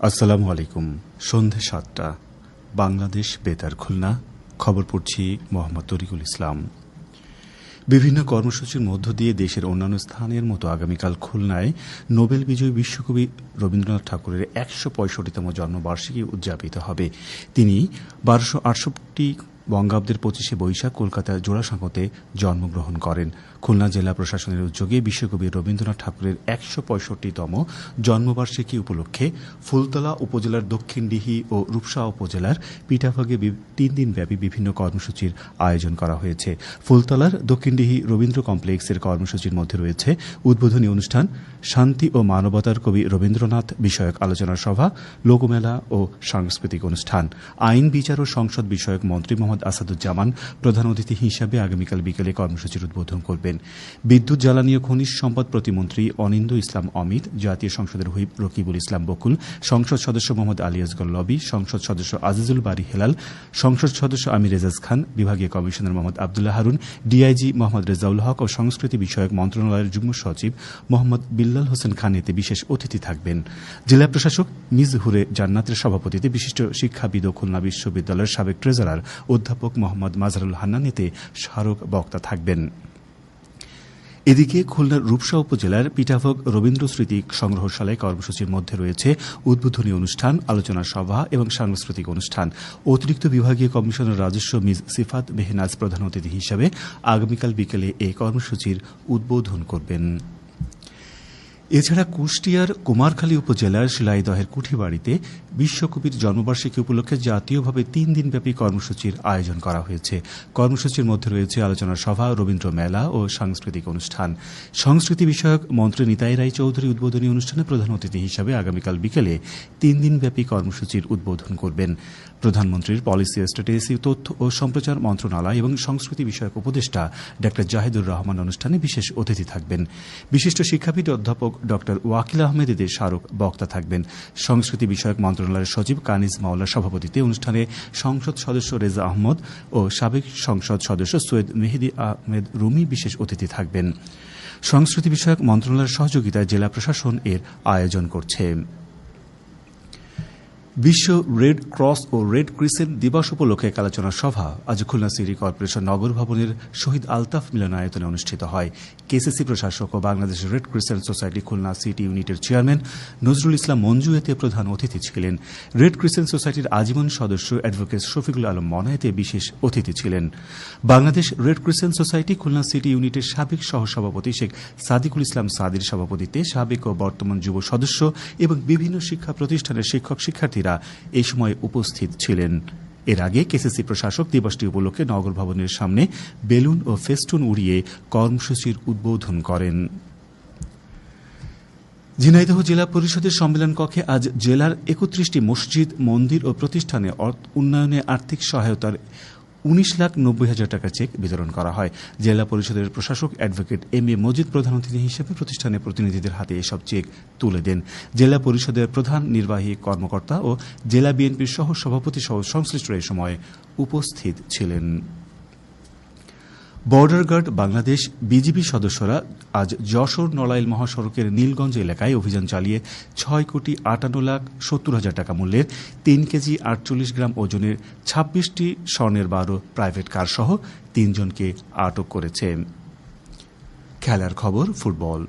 আসসালামু আলাইকুম। সন্ধে ৭টা, বাংলাদেশ বেতার খুলনা। খবর পড়ছি মোহাম্মদ তরিকুল ইসলাম। বিভিন্ন কর্মসূচির মধ্য দিয়ে দেশের অন্যান্য স্থানের মতো আগামীকাল খুলনায় নোবেল বিজয়ী বিশ্বকবি রবীন্দ্রনাথ ঠাকুরের ১৬৫তম জন্মবার্ষিকী উদযাপিত হবে। তিনি ১২৬৮ বঙ্গাব্দের ২৫শে বৈশাখ কলকাতার জোড়াসাঁকোতে জন্মগ্রহণ করেন। খুলনা জেলা প্রশাসনের উদ্যোগে বিশ্বকবি রবীন্দ্রনাথ ঠাকুরের ১৬৫তম জন্মবার্ষিকী উপলক্ষে ফুলতলা উপজেলার দক্ষিণডিহি ও রূপসা উপজেলার পিঠাভাগে ৩ দিনব্যাপী বিভিন্ন কর্মসূচির আয়োজন করা হয়েছে। ফুলতলার দক্ষিণডিহি রবীন্দ্র কমপ্লেক্সের কর্মসূচির মধ্যে রয়েছে উদ্বোধনী অনুষ্ঠান, শান্তি ও মানবতার কবি রবীন্দ্রনাথ বিষয়ক আলোচনা সভা, লোকমেলা ও সাংস্কৃতিক অনুষ্ঠান। আইন, বিচার ও সংসদ বিষয়ক মন্ত্রী মোহাম্মদ আসাদুজ্জামান প্রধান অতিথি হিসাবে আগামীকাল বিকেলে কর্মসূচির উদ্বোধন করবেন। বিদ্যুৎ, জ্বালানি ও খনিজ সম্পদ প্রতিমন্ত্রী অনিন্দ্য ইসলাম অমিত, জাতীয় সংসদের হুইপ রকিবুল ইসলাম বকুল, সংসদ সদস্য মোহাম্মদ আলী আসগর লবি, সংসদ সদস্য আজিজুল বারী হেলাল, সংসদ সদস্য আমির এজাজ খান, বিভাগীয় কমিশনার মোহাম্মদ আবদুল্লাহ হারুন, ডিআইজি মোহাম্মদ রেজাউল হক ও সংস্কৃতি বিষয়ক মন্ত্রণালয়ের যুগ্ম সচিব মোহাম্মদ বিল্লাল হোসেন খান এতে বিশেষ অতিথি থাকবেন। জেলা প্রশাসক মিজহুরে জান্নাতের সভাপতিত্বে বিশিষ্ট শিক্ষাবিদ ও খুলনা বিশ্ববিদ্যালয়ের সাবেক ট্রেজারার অধ্যাপক মোহাম্মদ মাজহারুল হান্নান এতে স্মারক বক্তা থাকবেন। এদিকে খুলনার রূপসা উপজেলার পিঠাভোগ রবীন্দ্র স্মৃতি সংগ্রহশালায় কর্মসূচির মধ্যে রয়েছে উদ্বোধনী অনুষ্ঠান, আলোচনা সভা এবং সাংস্কৃতিক অনুষ্ঠান। অতিরিক্ত বিভাগীয় কমিশনার রাজস্ব মিজ সিফাত মেহনাজ প্রধান অতিথি হিসাবে আগামীকাল বিকেলে এই কর্মসূচির উদ্বোধন করবেন। এছাড়া কুষ্টিয়ার কুমারখালী উপজেলার শিলাইদহের কুঠিবাড়িতে বিশ্বকবির জন্মবার্ষিকী উপলক্ষে জাতীয়ভাবে ৩ দিনব্যাপী কর্মসূচির আয়োজন করা হয়েছে। কর্মসূচির মধ্যে রয়েছে আলোচনা সভা, রবীন্দ্র মেলা ও সাংস্কৃতিক অনুষ্ঠান। সংস্কৃতি বিষয়ক মন্ত্রী নিতাই রায় চৌধুরী উদ্বোধনী অনুষ্ঠানে প্রধান অতিথি হিসাবে আগামীকাল বিকেলে ৩ দিনব্যাপী কর্মসূচির উদ্বোধন করবেন। প্রধানমন্ত্রীর পলিসি ও স্ট্র্যাটেজি, তথ্য ও সম্প্রচার মন্ত্রণালয় এবং সংস্কৃতি বিষয়ক উপদেষ্টা ডা জাহিদুর রহমান অনুষ্ঠানে বিশেষ অতিথি থাকবেন। বিশিষ্ট শিক্ষাবিদ অধ্যাপক ড ওয়াকিল আহমেদ এদের স্মারক বক্তা থাকবেন। সংস্কৃতি বিষয়ক মন্ত্রণালয়ের সচিব কানিজ মাওলার সভাপতিত্বে অনুষ্ঠানে সংসদ সদস্য রেজা আহমদ ও সাবেক সংসদ সদস্য সৈয়দ মেহেদী আহমেদ রুমি বিশেষ অতিথি থাকবেন। সংস্কৃতি বিষয়ক মন্ত্রণালয়ের সহযোগিতায় জেলা প্রশাসন এর আয়োজন করছে। বিশ্ব রেড ক্রস ও রেড ক্রিসেন্ট দিবস উপলক্ষে এক আলোচনা সভা আজ খুলনা সিটি কর্পোরেশন নগর ভবনের শহীদ আলতাফ মিলনায়তনে অনুষ্ঠিত হয়। কেসিসি প্রশাসক ও Bangladesh red crescent society Khulna city ইউনিটের চেয়ারম্যান নজরুল ইসলাম মঞ্জু এতে প্রধান অতিথি ছিলেন। রেড ক্রিসেন্ট সোসাইটির আজীবন সদস্য অ্যাডভোকেট শফিকুল আলম মনা এতে বিশেষ অতিথি ছিলেন। Bangladesh red crescent society Khulna city ইউনিটের সাবেক সহসভাপতি শেখ সাদিকুল ইসলাম সাদির সভাপতিত্বে সাবেক ও বর্তমান যুব সদস্য এবং বিভিন্ন শিক্ষা প্রতিষ্ঠানের শিক্ষক শিক্ষার্থী এই সময় উপস্থিত ছিলেন। এর আগে কেসিসি প্রশাসক দিবসটি উপলক্ষে নগর ভবনের সামনে বেলুন ও ফেস্টুন উড়িয়ে কর্মসূচির উদ্বোধন করেন। ঝিনাইদহ জেলা পরিষদের সম্মেলন কক্ষে আজ জেলার ৩১টি মসজিদ, মন্দির ও প্রতিষ্ঠানে উন্নয়নে আর্থিক সহায়তার ১৯,৯০,০০০ টাকা চেক বিতরণ করা হয়। জেলা পরিষদের প্রশাসক অ্যাডভোকেট এম এ মজিদ প্রধান অতিথি হিসেবে প্রতিষ্ঠানের প্রতিনিধিদের হাতে এসব চেক তুলে দেন। জেলা পরিষদের প্রধান নির্বাহী কর্মকর্তা ও জেলা বিএনপির সহ সভাপতি সহ সংশ্লিষ্টরা এ সময় উপস্থিত ছিলেন। বর্ডার গার্ড বাংলাদেশ বিজিবি সদস্যরা আজ যশোর নড়াইল মহাসড়কের নীলগঞ্জ এলাকায় অভিযান চালিয়ে ৬,৫৮,৭০,০০০ টাকা মূল্যের ৩ কেজি ৪৮ গ্রাম ওজনের ২৬টি স্বর্ণের বার প্রাইভেট কার সহ ৩ জনকে আটক করেছে। খেলার খবর, ফুটবল।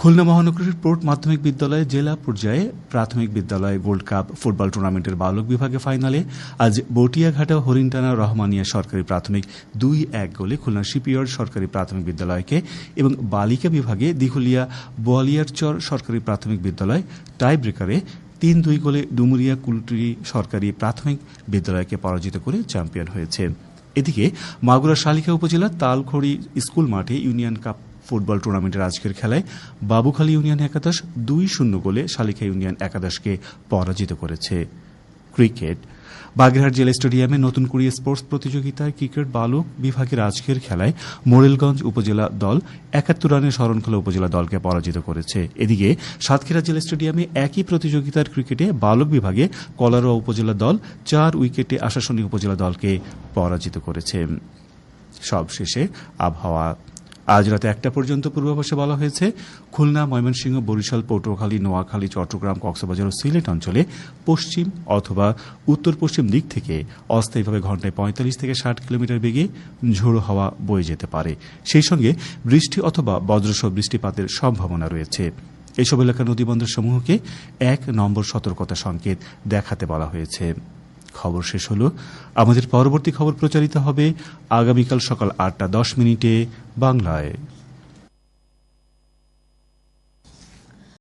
খুলনা মহানগরীর পোর্ট মাধ্যমিক বিদ্যালয়ে জেলা পর্যায়ে প্রাথমিক বিদ্যালয় গোল্ড কাপ ফুটবল টুর্নামেন্টের বালক বিভাগে ফাইনালে আজ বটিয়াঘাটা হরিণটানা রহমানিয়া সরকারি প্রাথমিক ২-১ গোলে খুলনা শিপইয়ার্ড সরকারি প্রাথমিক বিদ্যালয়কে এবং বালিকা বিভাগে দিঘলিয়া বোয়ালিয়ারচর সরকারি প্রাথমিক বিদ্যালয় টাই ব্রেকারে ৩-২ গোলে ডুমুরিয়া কুলটুরি সরকারি প্রাথমিক বিদ্যালয়কে পরাজিত করে চ্যাম্পিয়ন হয়েছে। এদিকে মাগুরা শালিখা উপজেলার তালখড়ি স্কুল মাঠে ইউনিয়ন কাপ ফুটবল টুর্নামেন্টের আজকের খেলায় বাবুখালী ইউনিয়ন একাদশ ২-০ গোলে শালিখা ইউনিয়ন একাদশকে পরাজিত করেছে। ক্রিকেট। বাগেরহাট জেলা স্টেডিয়ামে নতুন কুড়িয়ে স্পোর্টস প্রতিযোগিতায় ক্রিকেট বালক বিভাগের আজকের খেলায় মোরেলগঞ্জ উপজেলা দল ৭১ রানে শরণখোলা উপজেলা দলকে পরাজিত করেছে। এদিকে সাতক্ষীরা জেলা স্টেডিয়ামে একই প্রতিযোগিতার ক্রিকেটে বালক বিভাগে কলারোয়া উপজেলা দল ৪ উইকেটে আশাশুনি উপজেলা দলকে পরাজিত করেছে। সবশেষে আবহাওয়া। আজ রাত 1টা পর্যন্ত পূর্বাভাসে বলা হয়েছে খুলনা, ময়মনসিংহ, বরিশাল, পটুয়াখালী, নোয়াখালী, চট্টগ্রাম, কক্সবাজার ও সিলেট অঞ্চলে পশ্চিম অথবা উত্তর পশ্চিম দিক থেকে অস্থায়ীভাবে ঘণ্টায় 45 থেকে 60 কিলোমিটার বেগে ঝোড়ো হাওয়া বয়ে যেতে পারে। সেই সঙ্গে বৃষ্টি অথবা বজ্রসহ বৃষ্টিপাতের সম্ভাবনা রয়েছে। এসব এলাকার নদীবন্দর সমূহকে 1 নম্বর সতর্কতা সংকেত দেখাতে বলা হয়েছে। খবর শেষ হল। আমাদের পরবর্তী খবর প্রচারিত হবে আগামীকাল সকাল 8টা 10 মিনিটে বাংলায়।